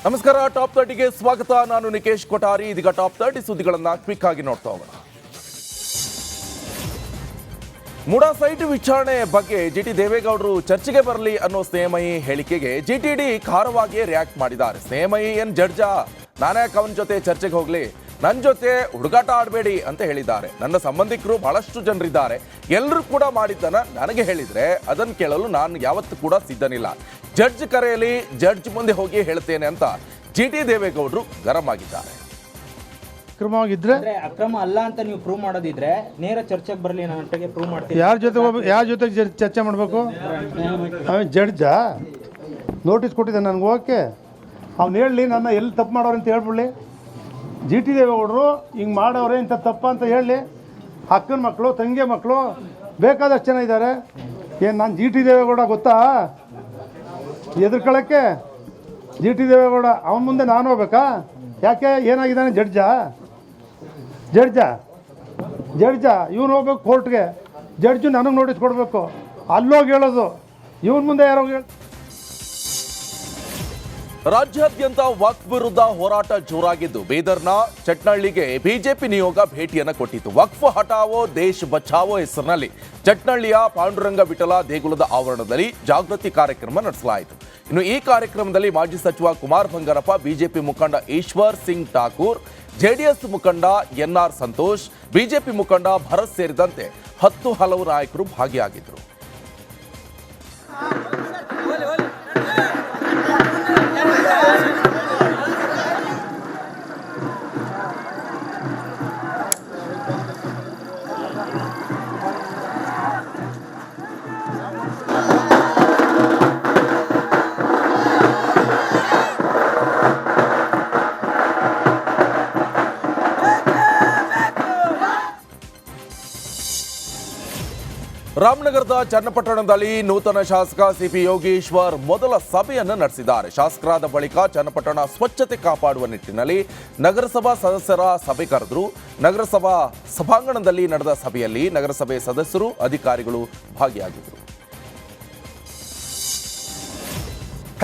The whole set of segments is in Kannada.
ನಮಸ್ಕಾರ. ಟಾಪ್ 30ಗೆ ಸ್ವಾಗತ. ನಾನು ನಿಕೇಶ್ ಕೊಠಾರಿ. ಇದೀಗ ಟಾಪ್ 30 ಸುದ್ದಿಗಳನ್ನ ಕ್ವಿಕ್ ಆಗಿ ನೋಡ್ತಾ ಹೋಗೋಣ. ಮೂಡಾ ಸೈಟ್ ವಿಚಾರಣೆ ಬಗ್ಗೆ ಜಿಟಿ ದೇವೇಗೌಡರು ಚರ್ಚೆಗೆ ಬರಲಿ ಅನ್ನೋ ಸ್ನೇಹಮಯಿ ಹೇಳಿಕೆಗೆ ಜಿಟಿಡಿ ಖಾರವಾಗಿ ರಿಯಾಕ್ಟ್ ಮಾಡಿದ್ದಾರೆ. ಸ್ನೇಹಮಯಿ ಏನ್ ಜಡ್ಜಾ? ನಾನ್ಯಾಕೆ ಅವನ ಜೊತೆ ಚರ್ಚೆಗೆ ಹೋಗ್ಲಿ? ನನ್ನ ಜೊತೆ ಹುಡುಗಾಟ ಆಡಬೇಡಿ ಅಂತ ಹೇಳಿದ್ದಾರೆ. ನನ್ನ ಸಂಬಂಧಿಕರು ಬಹಳಷ್ಟು ಜನರಿದ್ದಾರೆ, ಎಲ್ಲರೂ ಕೂಡ ಮಾಡಿದ್ದನ್ನ ನನಗೆ ಹೇಳಿದ್ರೆ ಅದನ್ನು ಕೇಳಲು ನಾನು ಯಾವತ್ತೂ ಕೂಡ ಸಿದ್ಧನಿಲ್ಲ. ಜಡ್ಜ್ ಕರೆಯಲಿ, ಜಡ್ಜ್ ಮುಂದೆ ಹೋಗಿ ಹೇಳ್ತೇನೆ ಅಂತ ಜಿಟಿ ದೇವೇಗೌಡರು ಗರಂ ಆಗಿದ್ದಾರೆ. ಅಕ್ರಮವಾಗಿದ್ರೆ ಅಕ್ರಮ ಅಲ್ಲ ಅಂತ ನೀವು ಪ್ರೂವ್ ಮಾಡೋದಿದ್ರೆ ನೇರ ಚರ್ಚೆಗೆ ಬರಲಿ, ನಾನು ಒಟ್ಟಿಗೆ ಪ್ರೂವ್ ಮಾಡ್ತೀನಿ. ಯಾರ ಜೊತೆ ಚರ್ಚೆ ಮಾಡಬೇಕು? ಜಡ್ಜಾ ನೋಟಿಸ್ ಕೊಟ್ಟಿದ್ದೆ ನನಗೆ ಹೋಗಕ್ಕೆ. ಅವ್ನು ಹೇಳಲಿ, ನನ್ನ ಎಲ್ಲಿ ತಪ್ಪು ಮಾಡೋರು ಅಂತ ಹೇಳ್ಬಿಡ್ಲಿ. ಜಿ ಟಿ ದೇವೇಗೌಡರು ಹಿಂಗೆ ಮಾಡೋರೆ ಇಂಥ ತಪ್ಪ ಅಂತ ಹೇಳಲಿ. ಅಕ್ಕನ ಮಕ್ಕಳು, ತಂಗಿ ಮಕ್ಕಳು ಬೇಕಾದಷ್ಟು ಜನ ಇದ್ದಾರೆ. ಏನು ನಾನು ಜಿ ಟಿ ದೇವೇಗೌಡ ಗೊತ್ತಾ ಎದುರ್ಕೊಳ್ಳೋಕ್ಕೆ? ಜಿ ಟಿ ದೇವೇಗೌಡ ಅವನ ಮುಂದೆ ನಾನು ಹೋಗ್ಬೇಕಾ? ಯಾಕೆ ಏನಾಗಿದ್ದಾನೆ? ಜಡ್ಜಾ ಇವನು ಹೋಗ್ಬೇಕು ಕೋರ್ಟ್ಗೆ. ಜಡ್ಜು ನನಗೆ ನೋಟಿಸ್ ಕೊಡಬೇಕು. ಅಲ್ಲೋಗಿ ಹೇಳೋದು, ಇವನ ಮುಂದೆ ಯಾರೋ ಹೇಳಿ. ರಾಜ್ಯಾದ್ಯಂತ ವಕ್ಫ್ ವಿರುದ್ಧ ಹೋರಾಟ ಜೋರಾಗಿದ್ದು ಬೀದರ್ನ ಚಟ್ನಳ್ಳಿಗೆ ಬಿಜೆಪಿ ನಿಯೋಗ ಭೇಟಿಯನ್ನು ಕೊಟ್ಟಿತ್ತು. ವಕ್ಫ್ ಹಟಾವೋ ದೇಶ್ ಬಚಾವೋ ಹೆಸರಿನಲ್ಲಿ ಚಟ್ನಳ್ಳಿಯ ಪಾಂಡುರಂಗ ವಿಠಲ ದೇಗುಲದ ಆವರಣದಲ್ಲಿ ಜಾಗೃತಿ ಕಾರ್ಯಕ್ರಮ ನಡೆಸಲಾಯಿತು. ಇನ್ನು ಈ ಕಾರ್ಯಕ್ರಮದಲ್ಲಿ ಮಾಜಿ ಸಚಿವ ಕುಮಾರ್ ಬಂಗಾರಪ್ಪ, ಬಿಜೆಪಿ ಮುಖಂಡ ಈಶ್ವರ್ ಸಿಂಗ್ ಠಾಕೂರ್, ಜೆಡಿಎಸ್ ಮುಖಂಡ ಎನ್ಆರ್ ಸಂತೋಷ್, ಬಿಜೆಪಿ ಮುಖಂಡ ಭರತ್ ಸೇರಿದಂತೆ 10 ಹಲವು ನಾಯಕರು ಭಾಗಿಯಾಗಿದ್ದರು. ರಾಮನಗರದ ಚನ್ನಪಟ್ಟಣದಲ್ಲಿ ನೂತನ ಶಾಸಕ ಸಿಪಿ ಯೋಗೇಶ್ವರ್ ಮೊದಲ ಸಭೆಯನ್ನು ನಡೆಸಿದ್ದಾರೆ. ಶಾಸಕರಾದ ಬಳಿಕ ಚನ್ನಪಟ್ಟಣ ಸ್ವಚ್ಛತೆ ಕಾಪಾಡುವ ನಿಟ್ಟಿನಲ್ಲಿ ನಗರಸಭಾ ಸದಸ್ಯರ ಸಭೆ ಕರೆದರು. ನಗರಸಭಾ ಸಭಾಂಗಣದಲ್ಲಿ ನಡೆದ ಸಭೆಯಲ್ಲಿ ನಗರಸಭೆ ಸದಸ್ಯರು, ಅಧಿಕಾರಿಗಳು ಭಾಗಿಯಾಗಿದ್ದರು.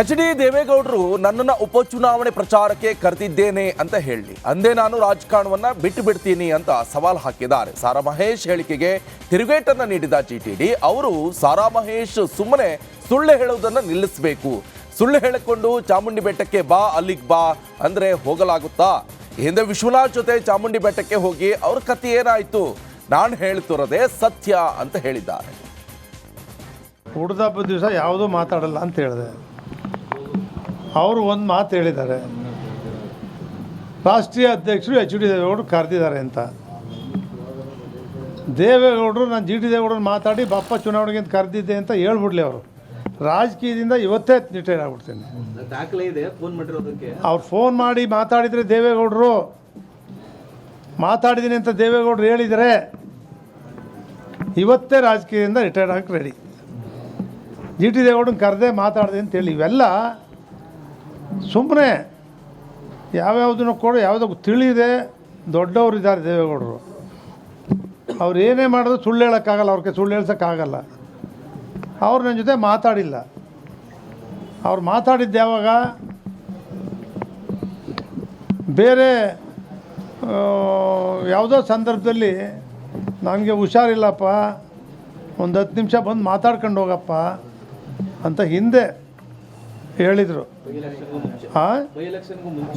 ಎಚ್.ಡಿ. ದೇವೇಗೌಡರು ನನ್ನನ್ನು ಉಪಚುನಾವಣೆ ಪ್ರಚಾರಕ್ಕೆ ಕರೆದಿದ್ದೇನೆ ಅಂತ ಹೇಳಿ ಅಂದೇ ನಾನು ರಾಜಕಾರಣವನ್ನ ಬಿಟ್ಟು ಬಿಡ್ತೀನಿ ಅಂತ ಸವಾಲು ಹಾಕಿದ್ದಾರೆ. ಸಾರಾ ಮಹೇಶ್ ಹೇಳಿಕೆಗೆ ತಿರುಗೇಟನ್ನು ನೀಡಿದ ಜಿಟಿಡಿ ಅವರು ಸಾರಾ ಮಹೇಶ್ ಸುಮ್ಮನೆ ಸುಳ್ಳು ಹೇಳುವುದನ್ನು ನಿಲ್ಲಿಸಬೇಕು. ಸುಳ್ಳು ಹೇಳಿಕೊಂಡು ಚಾಮುಂಡಿ ಬೆಟ್ಟಕ್ಕೆ ಬಾ, ಅಲ್ಲಿಗೆ ಬಾ ಅಂದ್ರೆ ಹೋಗಲಾಗುತ್ತಾ? ಹಿಂದೆ ವಿಶ್ವನಾಥ್ ಜೊತೆ ಚಾಮುಂಡಿ ಬೆಟ್ಟಕ್ಕೆ ಹೋಗಿ ಅವ್ರ ಕಥೆ ಏನಾಯ್ತು? ನಾನು ಹೇಳ್ತಿರೋದೇ ಸತ್ಯ ಅಂತ ಹೇಳಿದ್ದಾರೆ. ಹುಡ್ದಬ್ಬ ದಿವಸ ಯಾವುದೂ ಮಾತಾಡಲ್ಲ ಅಂತ ಹೇಳಿದೆ. ಅವರು ಒಂದು ಮಾತು ಹೇಳಿದ್ದಾರೆ, ರಾಷ್ಟ್ರೀಯ ಅಧ್ಯಕ್ಷರು ಎಚ್.ಡಿ. ದೇವೇಗೌಡರು ಕರೆದಿದ್ದಾರೆ ಅಂತ. ದೇವೇಗೌಡರು ನಾನು ಜಿ ಟಿ ದೇವೇಗೌಡರು ಮಾತಾಡಿ ಬಾಪ ಚುನಾವಣೆಗೆ ಅಂತ ಕರೆದಿದ್ದೆ ಅಂತ ಹೇಳ್ಬಿಡ್ಲಿ. ಅವರು ರಾಜಕೀಯದಿಂದ ಇವತ್ತೇ ರಿಟೈರ್ ಆಗ್ಬಿಡ್ತೀನಿ. ಅವ್ರು ಫೋನ್ ಮಾಡಿ ಮಾತಾಡಿದರೆ ದೇವೇಗೌಡರು ಮಾತಾಡಿದ್ದೀನಿ ಅಂತ ದೇವೇಗೌಡರು ಹೇಳಿದರೆ ಇವತ್ತೇ ರಾಜಕೀಯದಿಂದ ರಿಟೈರ್ ಆಗಕ್ಕೆ ರೆಡಿ. ಜಿ ಟಿ ದೇವೇಗೌಡನ ಕರೆದೇ ಮಾತಾಡಿದೆ ಅಂತೇಳಿ ಇವೆಲ್ಲ ಸುಮ್ಮನೆ ಯಾವ್ಯಾವುದನ್ನು ಕೂಡ ಯಾವುದೋ ತಿಳಿದೆ. ದೊಡ್ಡವರು ಇದ್ದಾರೆ ದೇವೇಗೌಡರು, ಅವ್ರು ಏನೇ ಮಾಡೋದು ಸುಳ್ಳು ಹೇಳೋಕ್ಕಾಗಲ್ಲ, ಅವ್ರಿಗೆ ಸುಳ್ಳು ಹೇಳ್ಸೋಕ್ಕಾಗಲ್ಲ. ಅವ್ರು ನನ್ನ ಜೊತೆ ಮಾತಾಡಿಲ್ಲ. ಅವ್ರು ಮಾತಾಡಿದ್ದು ಯಾವಾಗ? ಬೇರೆ ಯಾವುದೋ ಸಂದರ್ಭದಲ್ಲಿ ನನಗೆ ಹುಷಾರಿಲ್ಲಪ್ಪ, ಒಂದು 10 ನಿಮಿಷ ಬಂದು ಮಾತಾಡ್ಕೊಂಡು ಹೋಗಪ್ಪ ಅಂತ ಹಿಂದೆ ಹೇಳಿದರು.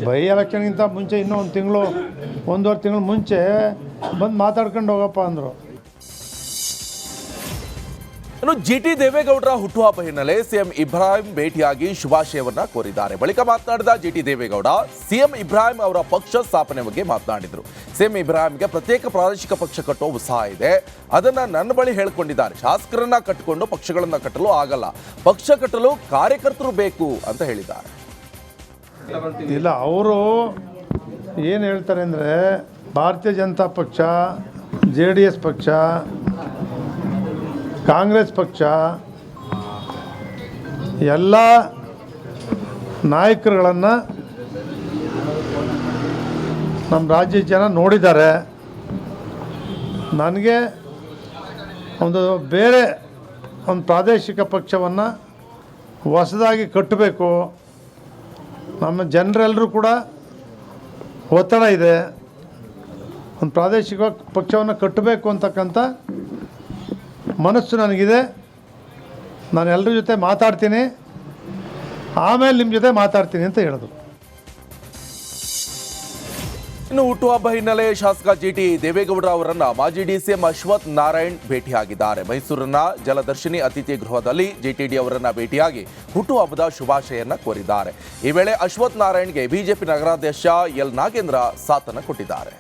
ಬೈ ಎಲೆಕ್ಷನ್ಗಿಂತ ಮುಂಚೆ ಇನ್ನೂ 1 ತಿಂಗಳು 1.5 ತಿಂಗಳು ಮುಂಚೆ ಬಂದು ಮಾತಾಡ್ಕೊಂಡು ಹೋಗಪ್ಪ ಅಂದರು. ಇನ್ನು ಜಿಟಿ ದೇವೇಗೌಡರ ಹುಟ್ಟುಹಬ್ಬ ಹಿನ್ನೆಲೆ ಸಿಎಂ ಇಬ್ರಾಹಿಂ ಭೇಟಿಯಾಗಿ ಶುಭಾಶಯವನ್ನ ಕೋರಿದ್ದಾರೆ. ಬಳಿಕ ಮಾತನಾಡಿದ ಜಿಟಿ ದೇವೇಗೌಡ ಸಿಎಂ ಇಬ್ರಾಹಿಂ ಅವರ ಪಕ್ಷ ಸ್ಥಾಪನೆ ಬಗ್ಗೆ ಮಾತನಾಡಿದರು. ಸಿಎಂ ಇಬ್ರಾಹಿಂಗೆ ಪ್ರತ್ಯೇಕ ಪ್ರಾದೇಶಿಕ ಪಕ್ಷ ಕಟ್ಟುವ ಉತ್ಸಾಹ ಇದೆ, ಅದನ್ನ ನನ್ನ ಬಳಿ ಹೇಳ್ಕೊಂಡಿದ್ದಾರೆ. ಶಾಸಕರನ್ನ ಕಟ್ಟಿಕೊಂಡು ಪಕ್ಷಗಳನ್ನ ಕಟ್ಟಲು ಆಗಲ್ಲ, ಪಕ್ಷ ಕಟ್ಟಲು ಕಾರ್ಯಕರ್ತರು ಬೇಕು ಅಂತ ಹೇಳಿದ್ದಾರೆ. ಇಲ್ಲ, ಅವರು ಏನು ಹೇಳ್ತಾರೆ ಅಂದರೆ ಭಾರತೀಯ ಜನತಾ ಪಕ್ಷ, JDS ಪಕ್ಷ, ಕಾಂಗ್ರೆಸ್ ಪಕ್ಷ ಎಲ್ಲ ನಾಯಕರುಗಳನ್ನು ನಮ್ಮ ರಾಜ್ಯದ ಜನ ನೋಡಿದ್ದಾರೆ. ನನಗೆ ಒಂದು ಬೇರೆ ಒಂದು ಪ್ರಾದೇಶಿಕ ಪಕ್ಷವನ್ನು ಹೊಸದಾಗಿ ಕಟ್ಟಬೇಕು, ನಮ್ಮ ಜನರೆಲ್ಲರೂ ಕೂಡ ಒತ್ತಡ ಇದೆ, ಒಂದು ಪ್ರಾದೇಶಿಕ ಪಕ್ಷವನ್ನು ಕಟ್ಟಬೇಕು ಅಂತಕ್ಕಂಥ ಮನಸ್ಸು ನನಗಿದೆ. ನಾನು ಎಲ್ಲರ ಜೊತೆ ಮಾತಾಡ್ತೀನಿ, ಆಮೇಲೆ ನಿಮ್ಮ ಜೊತೆ ಮಾತಾಡ್ತೀನಿ ಅಂತ ಹೇಳೋದು. ಇನ್ನು ಹುಟ್ಟುಹಬ್ಬ ಹಿನ್ನೆಲೆ ಶಾಸಕ ಜಿಟಿ ದೇವೇಗೌಡ ಅವರನ್ನ ಮಾಜಿ ಡಿಸಿಎಂ ಅಶ್ವಥ್ ನಾರಾಯಣ್ ಭೇಟಿಯಾಗಿದ್ದಾರೆ. ಮೈಸೂರಿನ ಜಲದರ್ಶಿನಿ ಅತಿಥಿ ಗೃಹದಲ್ಲಿ ಜಿಟಿಡಿ ಅವರನ್ನ ಭೇಟಿಯಾಗಿ ಹುಟ್ಟುಹಬ್ಬದ ಶುಭಾಶಯನ್ನ ಕೋರಿದ್ದಾರೆ. ಈ ವೇಳೆ ಅಶ್ವಥ್ ನಾರಾಯಣ್ಗೆ ಬಿಜೆಪಿ ನಗರಾಧ್ಯಕ್ಷ ಎಲ್ ನಾಗೇಂದ್ರ ಸಾಥನ್ನ ಕೊಟ್ಟಿದ್ದಾರೆ.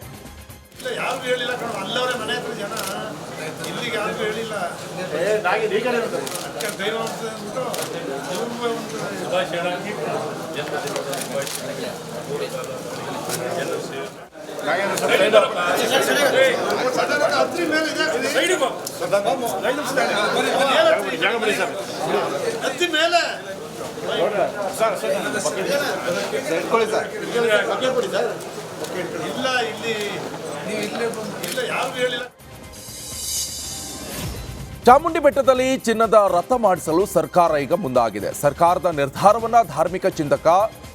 ಚಾಮುಂಡಿ ಬೆಟ್ಟದಲ್ಲಿ ಚಿನ್ನದ ರಥ ಮಾಡಿಸಲು ಸರ್ಕಾರ ಈಗ ಮುಂದಾಗಿದೆ. ಸರ್ಕಾರದ ನಿರ್ಧಾರವನ್ನ ಧಾರ್ಮಿಕ ಚಿಂತಕ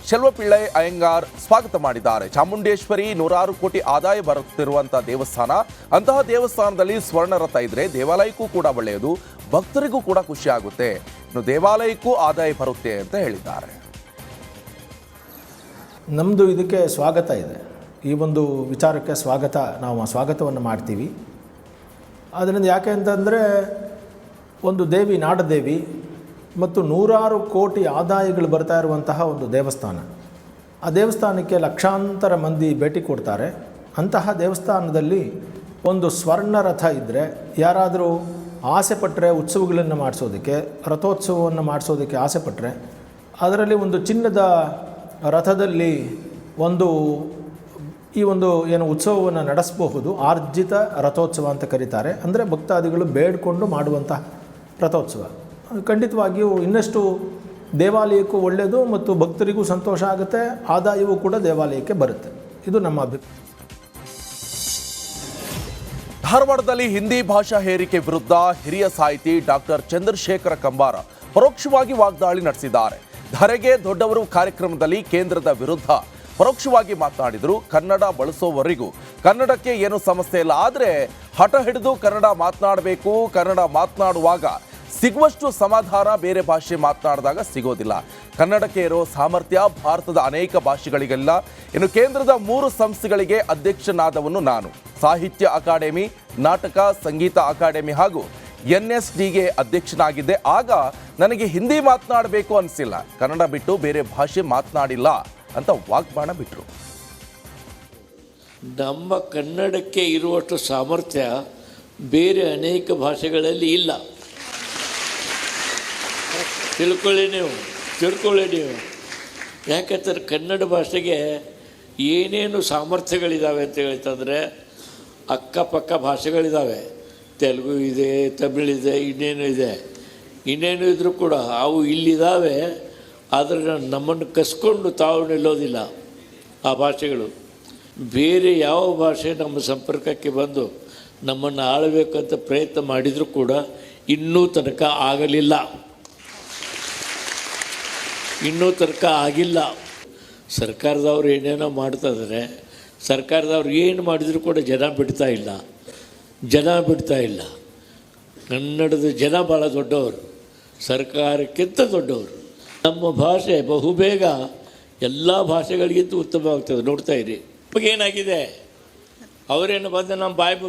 ಶೆಲ್ವಪಿಳ್ಳೈ ಅಯ್ಯಂಗಾರ್ ಸ್ವಾಗತ ಮಾಡಿದ್ದಾರೆ. ಚಾಮುಂಡೇಶ್ವರಿ ನೂರಾರು ಕೋಟಿ ಆದಾಯ ಬರುತ್ತಿರುವಂತಹ ದೇವಸ್ಥಾನ. ಅಂತಹ ದೇವಸ್ಥಾನದಲ್ಲಿ ಸ್ವರ್ಣ ರಥ ಇದ್ರೆ ದೇವಾಲಯಕ್ಕೂ ಕೂಡ ಒಳ್ಳೆಯದು, ಭಕ್ತರಿಗೂ ಕೂಡ ಖುಷಿ ಆಗುತ್ತೆ, ಇನ್ನು ದೇವಾಲಯಕ್ಕೂ ಆದಾಯ ಬರುತ್ತೆ ಅಂತ ಹೇಳಿದ್ದಾರೆ. ನಮ್ಮದು ಇದಕ್ಕೆ ಸ್ವಾಗತ ಇದೆ. ಈ ಒಂದು ವಿಚಾರಕ್ಕೆ ನಾವು ಸ್ವಾಗತವನ್ನು ಮಾಡ್ತೀವಿ. ಅದರಿಂದ ಯಾಕೆ ಅಂತಂದರೆ ಒಂದು ದೇವಿ, ನಾಡದೇವಿ ಮತ್ತು ನೂರಾರು ಕೋಟಿ ಆದಾಯಗಳು ಬರ್ತಾ ಇರುವಂತಹ ಒಂದು ದೇವಸ್ಥಾನ. ಆ ದೇವಸ್ಥಾನಕ್ಕೆ ಲಕ್ಷಾಂತರ ಮಂದಿ ಭೇಟಿ ಕೊಡ್ತಾರೆ. ಅಂತಹ ದೇವಸ್ಥಾನದಲ್ಲಿ ಒಂದು ಸ್ವರ್ಣ ರಥ ಇದ್ದರೆ ಯಾರಾದರೂ ಆಸೆ ಪಟ್ಟರೆ ಉತ್ಸವಗಳನ್ನು ಮಾಡಿಸೋದಕ್ಕೆ, ರಥೋತ್ಸವವನ್ನು ಮಾಡಿಸೋದಕ್ಕೆ ಆಸೆ ಪಟ್ಟರೆ ಅದರಲ್ಲಿ ಒಂದು ಚಿನ್ನದ ರಥದಲ್ಲಿ ಈ ಒಂದು ಏನು ಉತ್ಸವವನ್ನು ನಡೆಸಬಹುದು. ಆರ್ಜಿತ ರಥೋತ್ಸವ ಅಂತ ಕರೀತಾರೆ. ಅಂದರೆ ಭಕ್ತಾದಿಗಳು ಬೇಡಿಕೊಂಡು ಮಾಡುವಂತಹ ರಥೋತ್ಸವ ಖಂಡಿತವಾಗಿಯೂ ಇನ್ನಷ್ಟು ದೇವಾಲಯಕ್ಕೂ ಒಳ್ಳೆಯದು ಮತ್ತು ಭಕ್ತರಿಗೂ ಸಂತೋಷ ಆಗುತ್ತೆ, ಆದಾಯವೂ ಕೂಡ ದೇವಾಲಯಕ್ಕೆ ಬರುತ್ತೆ. ಇದು ನಮ್ಮ ಅಭಿಪ್ರಾಯ. ಧಾರವಾಡದಲ್ಲಿ ಹಿಂದಿ ಭಾಷಾ ಹೇರಿಕೆ ವಿರುದ್ಧ ಹಿರಿಯ ಸಾಹಿತಿ ಡಾಕ್ಟರ್ ಚಂದ್ರಶೇಖರ ಕಂಬಾರ ಪರೋಕ್ಷವಾಗಿ ವಾಗ್ದಾಳಿ ನಡೆಸಿದ್ದಾರೆ. ಧರೆಗೆ ದೊಡ್ಡವರು ಕಾರ್ಯಕ್ರಮದಲ್ಲಿ ಕೇಂದ್ರದ ವಿರುದ್ಧ ಪರೋಕ್ಷವಾಗಿ ಮಾತನಾಡಿದರು. ಕನ್ನಡ ಬಳಸೋವರೆಗೂ ಕನ್ನಡಕ್ಕೆ ಏನು ಸಮಸ್ಯೆ ಇಲ್ಲ, ಆದರೆ ಹಠ ಹಿಡಿದು ಕನ್ನಡ ಮಾತನಾಡಬೇಕು, ಕನ್ನಡ ಮಾತನಾಡುವಾಗ ಸಿಗುವಷ್ಟು ಸಮಾಧಾನ ಬೇರೆ ಭಾಷೆ ಮಾತನಾಡಿದಾಗ ಸಿಗೋದಿಲ್ಲ. ಕನ್ನಡಕ್ಕೆ ಇರೋ ಸಾಮರ್ಥ್ಯ ಭಾರತದ ಅನೇಕ ಭಾಷೆಗಳಿಗೆಲ್ಲ. ಇನ್ನು ಕೇಂದ್ರದ 3 ಸಂಸ್ಥೆಗಳಿಗೆ ಅಧ್ಯಕ್ಷನಾದವನು ನಾನು. ಸಾಹಿತ್ಯ ಅಕಾಡೆಮಿ, ನಾಟಕ ಸಂಗೀತ ಅಕಾಡೆಮಿ ಹಾಗೂ NSDಗೆ ಅಧ್ಯಕ್ಷನಾಗಿದ್ದೆ. ಆಗ ನನಗೆ ಹಿಂದಿ ಮಾತನಾಡಬೇಕು ಅನಿಸಿಲ್ಲ, ಕನ್ನಡ ಬಿಟ್ಟು ಬೇರೆ ಭಾಷೆ ಮಾತನಾಡಿಲ್ಲ ಅಂತ ವಾಗ್ಬಾಣ ಬಿಟ್ಟರು. ನಮ್ಮ ಕನ್ನಡಕ್ಕೆ ಇರುವಷ್ಟು ಸಾಮರ್ಥ್ಯ ಬೇರೆ ಅನೇಕ ಭಾಷೆಗಳಲ್ಲಿ ಇಲ್ಲ. ತಿಳ್ಕೊಳ್ಳಿ ನೀವು. ಯಾಕಂದ್ರೆ ಕನ್ನಡ ಭಾಷೆಗೆ ಏನೇನು ಸಾಮರ್ಥ್ಯಗಳಿದ್ದಾವೆ ಅಂತ ಹೇಳ್ತಂದರೆ ಅಕ್ಕಪಕ್ಕ ಭಾಷೆಗಳಿದ್ದಾವೆ. ತೆಲುಗು ಇದೆ, ತಮಿಳಿದೆ, ಇನ್ನೇನು ಇದ್ರೂ ಕೂಡ ಅವು ಇಲ್ಲಿದ್ದಾವೆ. ಆದರೆ ನಮ್ಮನ್ನು ಕಸ್ಕೊಂಡು ತಾವು ನಿಲ್ಲೋದಿಲ್ಲ ಆ ಭಾಷೆಗಳು. ಬೇರೆ ಯಾವ ಭಾಷೆ ನಮ್ಮ ಸಂಪರ್ಕಕ್ಕೆ ಬಂದು ನಮ್ಮನ್ನು ಆಳಬೇಕಂತ ಪ್ರಯತ್ನ ಮಾಡಿದರೂ ಕೂಡ ಇನ್ನೂ ತನಕ ಆಗಿಲ್ಲ. ಸರ್ಕಾರದವ್ರು ಏನೇನೋ ಮಾಡ್ತಾಯಿದ್ದಾರೆ. ಸರ್ಕಾರದವ್ರು ಏನು ಮಾಡಿದರೂ ಕೂಡ ಜನ ಬಿಡ್ತಾ ಇಲ್ಲ. ಕನ್ನಡದ ಜನ ಭಾಳ ದೊಡ್ಡವರು, ಸರ್ಕಾರಕ್ಕಿಂತ ದೊಡ್ಡವರು. ನಮ್ಮ ಭಾಷೆ ಬಹುಬೇಗ ಎಲ್ಲ ಭಾಷೆಗಳಿಗಿಂತ ಉತ್ತಮವಾಗ್ತದೆ. ನೋಡ್ತಾ ಇರಿ, ಏನಾಗಿದೆ, ಅವರೇನು ಬಂದು ನಮ್ಮ ಬಾಯಿ